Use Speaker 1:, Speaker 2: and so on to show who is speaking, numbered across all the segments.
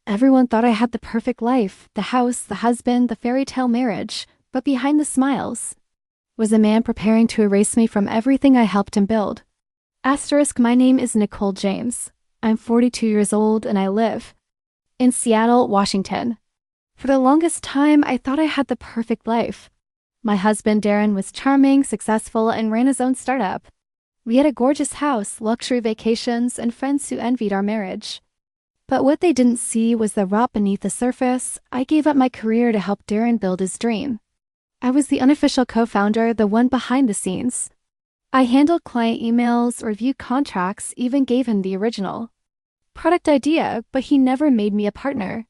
Speaker 1: Everyone thought I had the perfect life, the house, the husband, the fairy tale marriage, but behind the smiles was a man preparing to erase me from everything I helped him build. Asterisk, my name is Nicole James. I'm 42 years old and I live in Seattle, Washington. For the longest time, I thought I had the perfect life. My husband, Darren, was charming, successful, and ran his own startup. We had a gorgeous house, luxury vacations, and friends who envied our marriage. But what they didn't see was the rot beneath the surface. I gave up my career to help Darren build his dream. I was the unofficial co-founder, the one behind the scenes. I handled client emails, reviewed contracts, even gave him the original product idea, but he never made me a partner.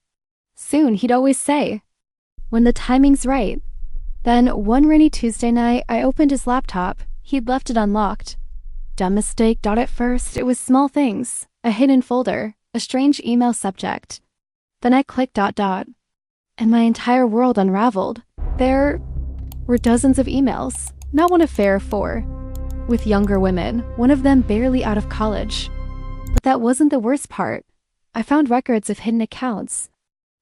Speaker 1: Soon, he'd always say, "When the timing's right." Then, one rainy Tuesday night, I opened his laptop. He'd left it unlocked. Dumb mistake. At first, it was small things, a hidden folder, a strange email subject. Then I clicked ... and my entire world unraveled. There were dozens of emails, not one affair, four, with younger women, one of them barely out of college. But that wasn't the worst part. I found records of hidden accounts.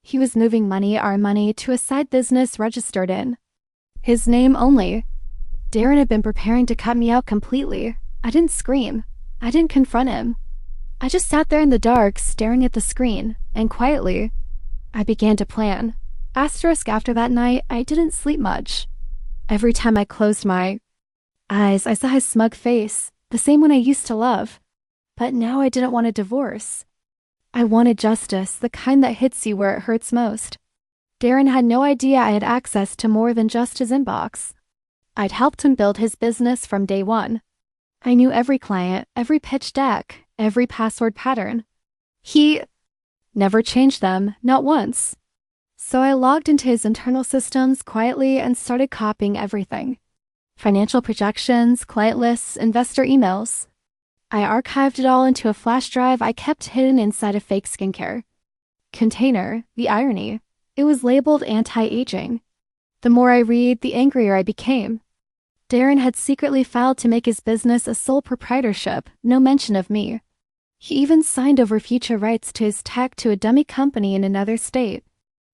Speaker 1: He was moving money, our money, to a side business registered in his name only. Darren had been preparing to cut me out completely. I didn't scream. I didn't confront him. I just sat there in the dark, staring at the screen, and quietly, I began to plan. Asterisk, after that night, I didn't sleep much. Every time I closed my eyes, I saw his smug face, the same one I used to love. But now I didn't want a divorce. I wanted justice, the kind that hits you where it hurts most. Darren had no idea I had access to more than just his inbox. I'd helped him build his business from day one. I knew every client, every pitch deck, every password pattern. He never changed them, not once. So I logged into his internal systems quietly and started copying everything. Financial projections, client lists, investor emails. I archived it all into a flash drive I kept hidden inside a fake skincare container. The irony, it was labeled anti-aging. The more I read, the angrier I became. Darren had secretly filed to make his business a sole proprietorship, no mention of me. He even signed over future rights to his tech to a dummy company in another state.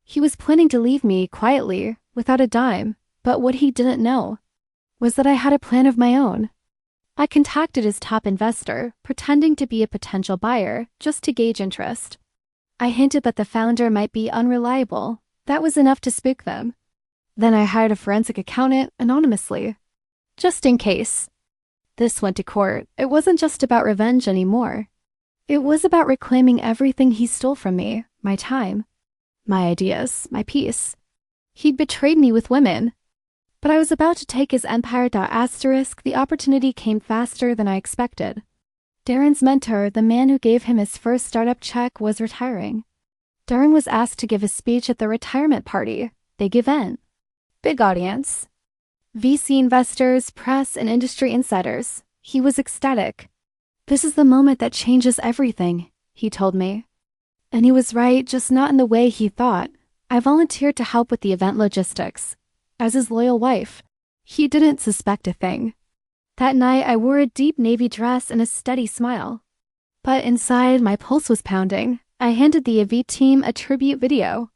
Speaker 1: He was planning to leave me quietly, without a dime, but what he didn't know was that I had a plan of my own. I contacted his top investor, pretending to be a potential buyer, just to gauge interest. I hinted that the founder might be unreliable. That was enough to spook them. Then I hired a forensic accountant anonymously, just in case. This went to court. It wasn't just about revenge anymore. It was about reclaiming everything he stole from me, my time, my ideas, my peace. He'd betrayed me with women. But I was about to take his empire ... The opportunity came faster than I expected. Darren's mentor, the man who gave him his first startup check, was retiring. Darren was asked to give a speech at the retirement party. Big event. Big audience. VC investors, press, and industry insiders. He was ecstatic. "This is the moment that changes everything," he told me. And he was right, just not in the way he thought. I volunteered to help with the event logistics. As his loyal wife, he didn't suspect a thing. That night, I wore a deep navy dress and a steady smile. But inside, my pulse was pounding. I handed the AV team a tribute video.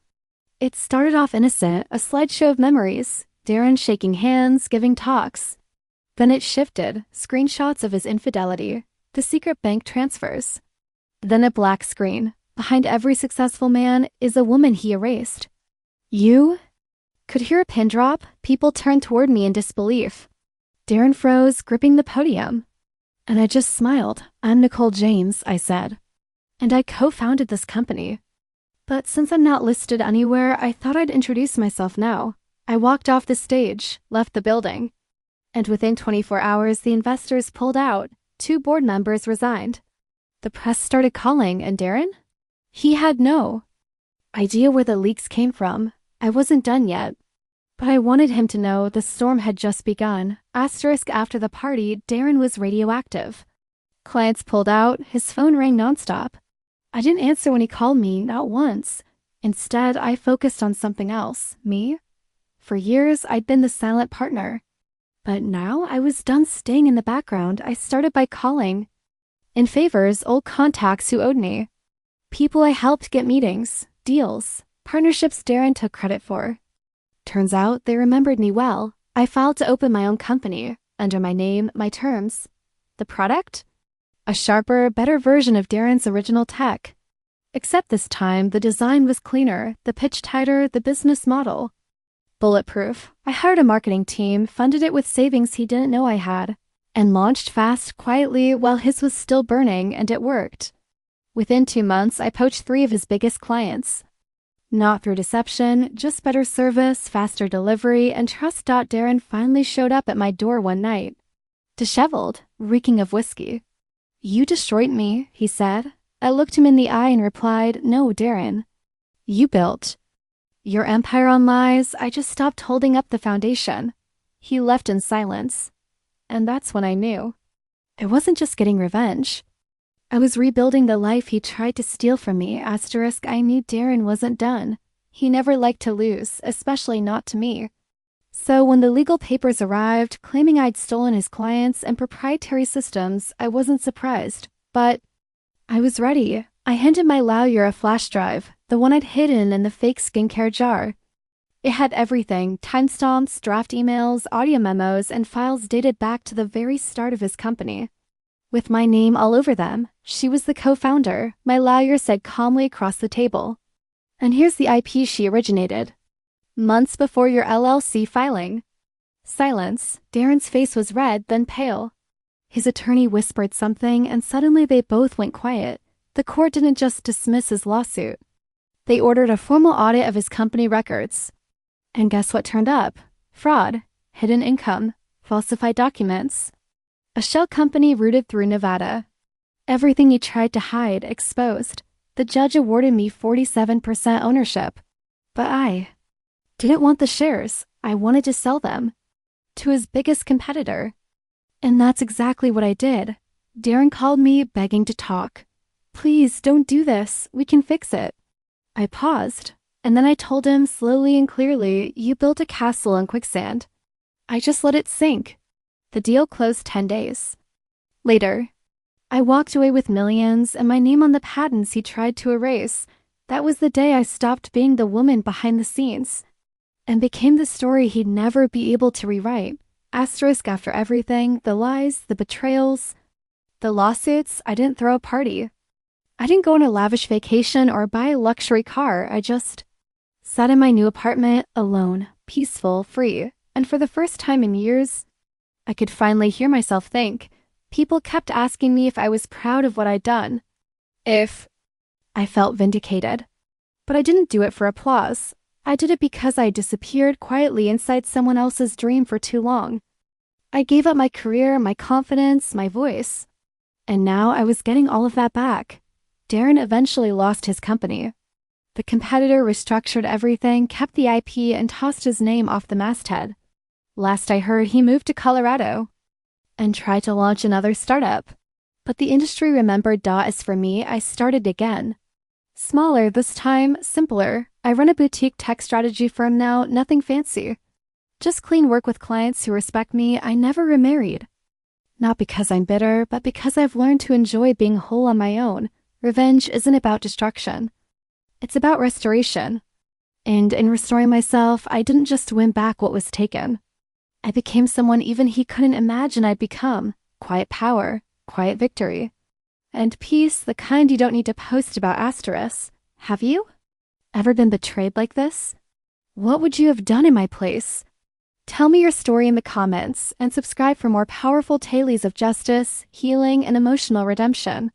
Speaker 1: It started off innocent, a slideshow of memories, Darren shaking hands, giving talks. Then it shifted, screenshots of his infidelity, the secret bank transfers. Then a black screen. Behind every successful man is a woman he erased. "You?" Could hear a pin drop. People turned toward me in disbelief. Darren froze, gripping the podium. And I just smiled. "I'm Nicole James," I said. "And I co-founded this company. But since I'm not listed anywhere, I thought I'd introduce myself now." I walked off the stage, left the building. And within 24 hours, the investors pulled out. 2 board members resigned. The press started calling, and Darren? He had no idea where the leaks came from. I wasn't done yet. But I wanted him to know the storm had just begun. Asterisk, after the party, Darren was radioactive. Clients pulled out, his phone rang nonstop. I didn't answer when he called me, not once. Instead, I focused on something else. Me? For years, I'd been the silent partner. But now I was done staying in the background. I started by calling in favors old contacts who owed me. People I helped get meetings. deals, partnerships Darren took credit for. Turns out they remembered me well. I filed to open my own company, under my name, my terms. The product? A sharper, better version of Darren's original tech. Except this time, the design was cleaner, the pitch tighter, the business model. Bulletproof. I hired a marketing team, funded it with savings he didn't know I had, and launched fast, quietly, while his was still burning, and it worked. Within 2 months, I poached 3 of his biggest clients. Not through deception, just better service, faster delivery, and trust. Darren finally showed up at my door one night. Disheveled, reeking of whiskey. "You destroyed me," he said. I looked him in the eye and replied, "No, Darren. You built your empire on lies. I just stopped holding up the foundation." He left in silence. And that's when I knew. It wasn't just getting revenge. I was rebuilding the life he tried to steal from me. I knew Darren wasn't done. He never liked to lose, especially not to me. So when the legal papers arrived, claiming I'd stolen his clients and proprietary systems, I wasn't surprised. But I was ready. I handed my lawyer a flash drive, the one I'd hidden in the fake skincare jar. It had everything: timestamps, draft emails, audio memos, and files dated back to the very start of his company. With my name all over them. She was the co-founder, my lawyer said calmly across the table. And here's the IP she originated. Months before your LLC filing. Silence. Darren's face was red, then pale. His attorney whispered something, and suddenly they both went quiet. The court didn't just dismiss his lawsuit. They ordered a formal audit of his company records. And guess what turned up? Fraud, hidden income, falsified documents. A shell company rooted through Nevada. Everything he tried to hide, exposed. The judge awarded me 47% ownership. But I didn't want the shares. I wanted to sell them. To his biggest competitor. And that's exactly what I did. Darren called me, begging to talk. "Please, don't do this. We can fix it." I paused, and then I told him slowly and clearly, "You built a castle in quicksand." I just let it sink. The deal closed 10 days. Later, I walked away with millions and my name on the patents he tried to erase. That was the day I stopped being the woman behind the scenes and became the story he'd never be able to rewrite. Asterisk after everything, the lies, the betrayals, the lawsuits. I didn't throw a party. I didn't go on a lavish vacation or buy a luxury car. I just sat in my new apartment, alone, peaceful, free. And for the first time in years, I could finally hear myself think. People kept asking me if I was proud of what I'd done. If I felt vindicated. But I didn't do it for applause. I did it because I disappeared quietly inside someone else's dream for too long. I gave up my career, my confidence, my voice. And now I was getting all of that back. Darren eventually lost his company. The competitor restructured everything, kept the IP, and tossed his name off the masthead. Last I heard, he moved to Colorado and tried to launch another startup. But the industry remembered. As for me, I started again. Smaller this time, simpler. I run a boutique tech strategy firm now, nothing fancy. Just clean work with clients who respect me. I never remarried. Not because I'm bitter, but because I've learned to enjoy being whole on my own. Revenge isn't about destruction. It's about restoration. And in restoring myself, I didn't just win back what was taken. I became someone even he couldn't imagine I'd become. Quiet power, quiet victory. And peace, the kind you don't need to post about. Asterisk. Have you ever been betrayed like this? What would you have done in my place? Tell me your story in the comments and subscribe for more powerful tales of justice, healing, and emotional redemption.